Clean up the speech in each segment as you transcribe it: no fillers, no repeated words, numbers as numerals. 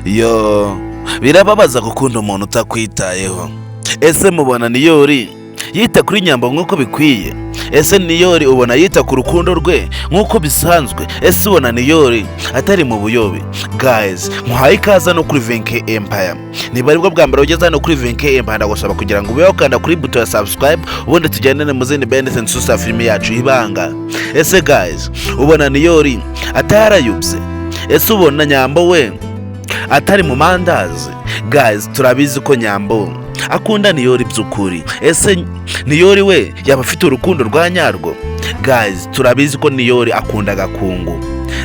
Yo, birababaza gukunda umuntu utakwitayeho. Ese mubona Niyori yita kuri Nyambo nk'uko bikwiye? Ese Niyori ubona yita ku rukundo rwe nk'uko bisanzwe? Ese ubona Niyori atari mu buyobe? Guys, muhaye ikaze no kuri VK Empire. Niba aribwo bwa mbere ugeze hano kuri VK Empire, ndagusaba kugira ngo ube wakanda kuri buto ya subscribe, ubundi tugendane mu zindi benefits nsusa filime yacu ibanga. Ese guys, ubona Niyori atarayubye? Ese ubona Nyambo we atari mu mandazi? Guys, turabizi ko Nyambo akunda Niyori by'ukuri. Ese Niyori we yaba afite urukundo rwa nyarwo? Guys, turabizi ko Niyori akunda gakungu.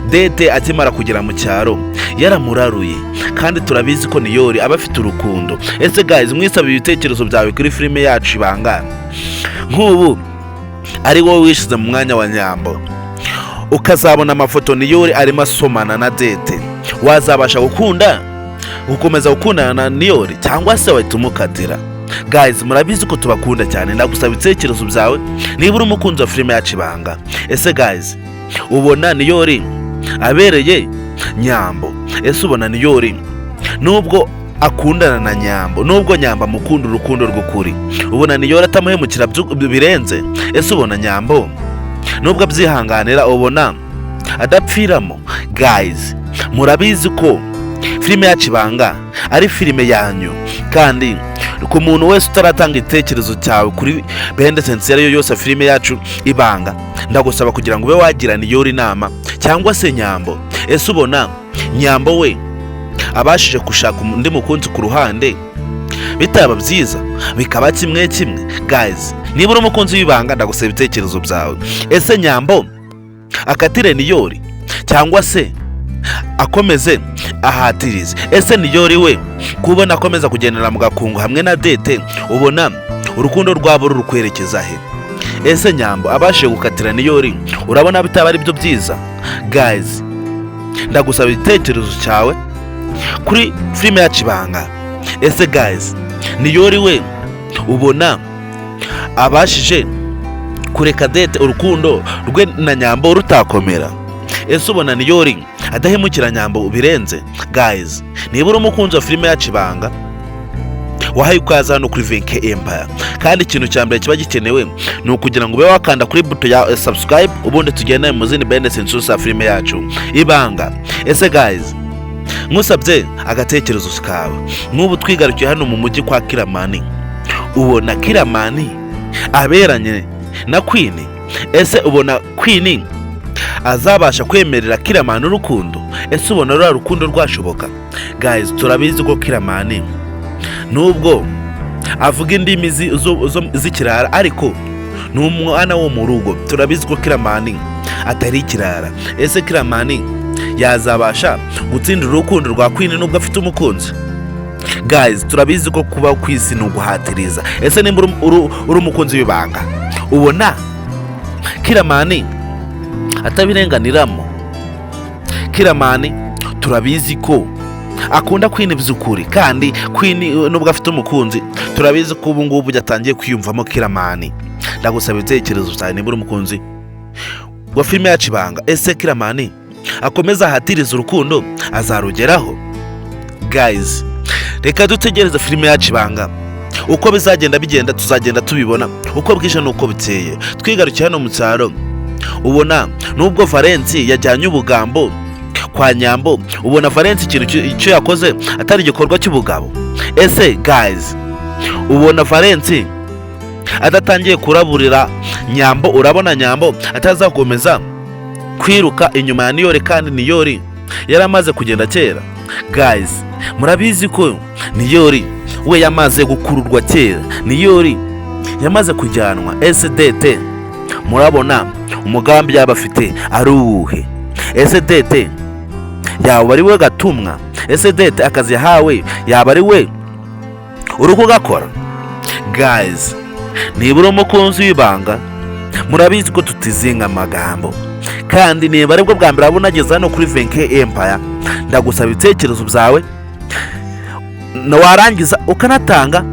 Dete akimara kugera mu cyaro yaramuraruye, kandi turabizi ko Niyori aba afite urukundo. Ese guys, mwisabe ibitekerezo byawe kuri filime yacu ibanga. Nk'ubu ari wowe wishize mu mwanya wa Nyambo, ukazabona amafoto Niyori arimo asomana na Dete, wazabasha gukomeza gukundana na Niyori cyangwa se wahita umukatira? Guys, murabizi ko tubakunda cyane. Ndagusaba ibitekerezo byawe niba uri umukunzi wa filime yacu ibanga. Ese guys, ubona Niyori abereye Nyambo? Ese ubona Niyori nubwo akundana na Nyambo, nubwo Nyambo amukunda urukundo rw'ukuri, ubona Niyori atamuhemukira birenze? Ese ubona Nyambo nubwo abyihanganira, ubona adapfiramo? Guys, murabizi ko filime yacu ibanga ari filime yanyu, kandi ku muntu wese utaratanga igitekerezo cyawe kuri benefits ariyo yose filime yacu ibanga, ndagusaba kugira ngo ube wagira Niyori inama cyangwa se Nyambo. Ese ubona Nyambo we abashije gushaka undi mukunzi ku ruhande bitaba byiza bikaba kimwe? Guys, niba uri umukunzi w'ibanga, ndagusaba ibitekerezo byawe. Ese Nyambo akatire Niyori cyangwa se akomeze ahatirize? Ese Niyori we kubona akomeza kugendera mu gakungu hamwe na Dete, ubona urukundo rwabo rurukwerekeza he? Ese Nyambo abashije gukatira Niyori, urabona bitaba ari byo byiza? Guys, ndagusaba igitekerezo cyawe kuri filime yacu ibanga. Ese guys, Niyori we ubona abashije kureka Dete, urukundo rwe na Nyambo rutakomera? Ese ubona Niyori adahemukira Nyambo birenze? Guys, niba uri umukunzi wa filime yacu ibanga, wahaye ukaza hano kuri VK Empire, kandi ikintu cya mbere kiba gikenewe ni ukugira ngo ube wakanda kuri buto ya subscribe, ubundi tugendane mu zindi benefits nsusa filime yacu ibanga. Ese guys, nkusabye agatekerezo kawe. Nk'ubu twigarukiye hano mu mujyi kwa Kiramani, ubona Kiramani aberanye na Queen? Ese ubona Queen azabasha kwemerera Kiramani urukundo? Ese ubona rwa rukundo rwashoboka? Guys, turabizi ko Kiramani nubwo avuga indimi z'ikirara, ariko ni umwana wo mu rugo. Turabizi ko Kiramani atari ikirara. Ese Kiramani yazabasha gutsindira urukundo rwa Queen nubwo afite umukunzi? Guys, turabizi ko kuba ku isi ni uguhatiriza. Ese nimba uri umukunzi w'ibanga, ubona Kiramani atabirenganiramo? Kiramani turabizi ko akunda Queen by'ukuri, kandi Queen nubwo afite umukunzi, turabizi ko ubu ngubu yatangiye kwiyumvamo Kiramani. Ndagusaba ibitekerezo cyane niba uri umukunzi wa filime yacu ibanga. Ese Kiramani akomeza ahatiriza urukundo, azarugeraho? Guys, reka dutegereze filime yacu ibanga. Uko bizagenda bigenda tuzagenda tubibona uko bwije nuko buteye. Twigarukiye hano mu cyaro, ubona nubwo Valence yajyanye ubugambo kwa Nyambo, ubona Valence ikintu icyo yakoze atari igikorwa cy'ubugabo? Ese guys, ubona Valence adatangiye kuraburira Nyambo? Urabona Nyambo atazakomeza kwiruka inyuma ya Niyori, kandi Niyori yaramaze kugenda kera? Guys, murabizi ko Niyori we yamaze gukururwa kera, Niyori yamaze kujyanwa. Ese Dete murabona umugambi yaba afite ari uwuhe? Ese Dete yaba ari we gatumwa? Ese Dete akazi yahawe yaba ari we uri kugakora? Guys, niba uri umukunzi w'ibanga, murabizi ko tutizinga amagambo, kandi niba aribwo bwa mbere abunageze hano kuri VK Empire, ndagusaba ibitekerezo byawe, warangiza ukanatanga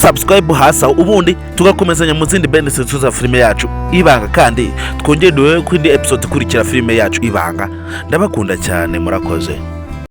subscribe hasi aho, ubundi tugakomezanya mu zindi benefits za filime yacu ibanga, kandi twongere duhe ku indi episode ikurikira filime yacu ibanga. Ndabakunda cyane, murakoze.